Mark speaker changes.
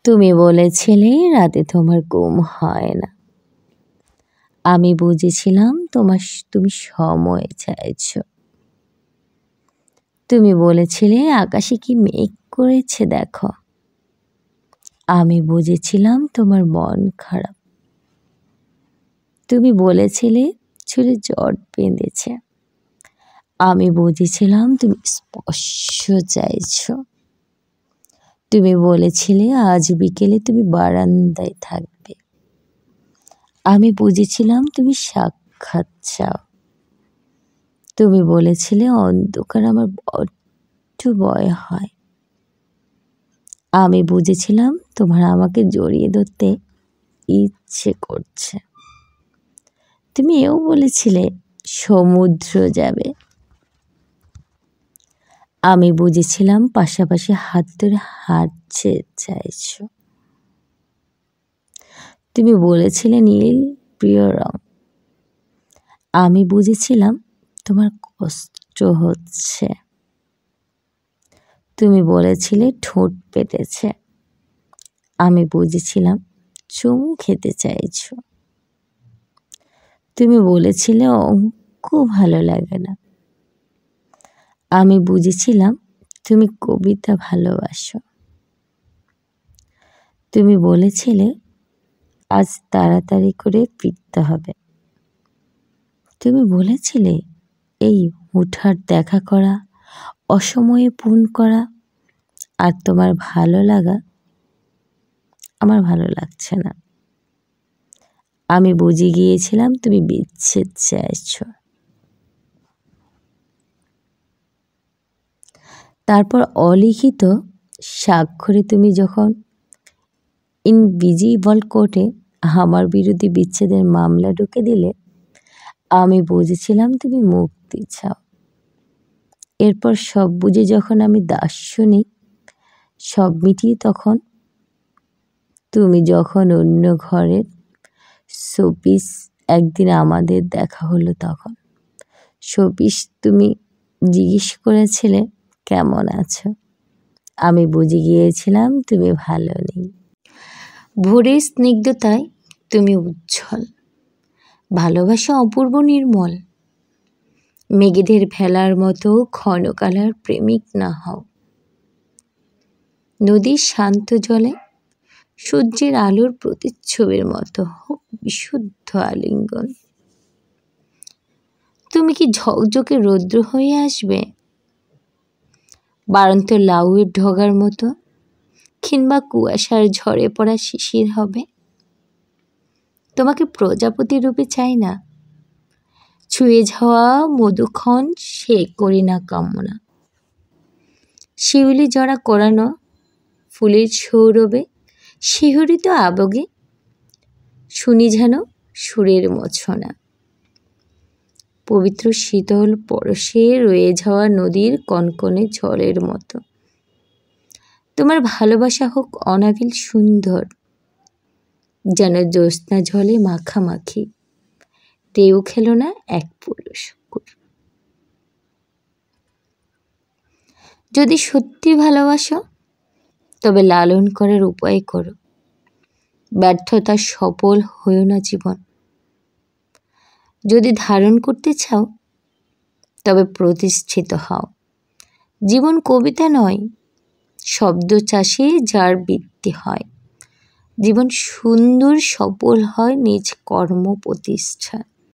Speaker 1: তুমি বলেছিলে রাতে তোমার ঘুম হয় না। আমি বুঝেছিলাম তুমি সময় চাইছো। তুমি বলেছিলে আকাশে কি মেঘ করেছে দেখো। আমি বুঝেছিলাম তোমার মন খারাপ। তুমি বলেছিলে চুলে জট বেঁধেছে। আমি বুঝেছিলাম তুমি স্পর্শ চাইছো। তুমি বলেছিলে আজ বিকেলে তুমি বারান্দায় থাকবে। আমি বুঝেছিলাম তুমি সাক্ষাৎ চাও। তুমি বলেছিলে অন্ধকার আমার বড্ড ভয় হয়। আমি বুঝেছিলাম তোমার আমাকে জড়িয়ে ধরতে ইচ্ছে করছে। তুমি এও বলেছিলে সমুদ্র যাবে। আমি বুঝেছিলাম পাশাপাশি হাত ধরে হাঁটতে চাইছো। তুমি বলেছিলে নীল প্রিয় রং। আমি বুঝেছিলাম তোমার কষ্ট হচ্ছে। তুমি বলেছিলে ঠোঁট পেটেছে। আমি বুঝেছিলাম চুমু খেতে চাইছো। তুমি বলেছিলে অঙ্ক ভালো লাগে না। আমি বুঝেছিলাম তুমি কবিতা ভালোবাসো। তুমি বলেছিলে আজ তাড়াতাড়ি করে ফিরতে হবে। তুমি বলেছিলে এই হুটহাট দেখা করা, অসময়ে ফোন করা আর তোমার ভালো লাগা আমার ভালো লাগছে না। আমি বুঝে গিয়েছিলাম তুমি বিচ্ছেদ চাইছো। তারপর অলিখিত স্বাক্ষরে তুমি যখন ইনভিজিবল কোর্টে আমার বিরুদ্ধে বিচ্ছেদের মামলা ঢুকে দিলে, আমি বুঝেছিলাম তুমি মুক্তি চাও। এরপর সব বুঝে যখন আমি দার্শনিক সব মিটিয়ে তখন তুমি যখন অন্য ঘরের শোপিস একদিন আমাদের দেখা হলো তখন শোপিস তুমি জিজ্ঞেস করেছিলে কেমন আছো। আমি বুঝে গিয়েছিলাম তুমি ভালো নেই। ভোরের স্নিগ্ধতায় তুমি উজ্জ্বল, ভালোবাসা অপূর্ব নির্মল। মেঘেদের ভেলার মতো ঘন কালার প্রেমিক না হও। নদীর শান্ত জলে সূর্যের আলোর প্রতিচ্ছবির মতো হোক বিশুদ্ধ আলিঙ্গন। তুমি কি ঝকঝকে রৌদ্র হয়ে আসবে, বাড়ন্ত লাউয়ের ঢগার মতো, কিংবা কুয়াশার ঝরে পড়া শিশির হবে। তোমাকে প্রজাপতি রূপে চাই না, ছুঁয়ে যাওয়া মধুক্ষণ সে করি না কামনা। শিউলি জড়া করানো ফুলের সৌরভে শিহরিত আবেগে শুনি যেন সুরের মছনা। পবিত্র শীতল পরশে রয়ে যাওয়া নদীর কনকনে জলের মতো। তোমার ভালোবাসা হোক অনাবিল সুন্দর, যেন জ্যোৎস্না জলে মাখামাখি, ঢেউ খেলো না এক পুরস্কুর। যদি সত্যি ভালোবাসো তবে লালন করার উপায় করো। ব্যর্থতা সফল হয়েও না জীবন। যদি ধারণ করতে চাও তবে প্রতিষ্ঠিত হও। জীবন কবিতা নয়, শব্দ চাষে যার বৃত্তি হয়। জীবন সুন্দর সফল হয় নিজ কর্ম প্রতিষ্ঠা।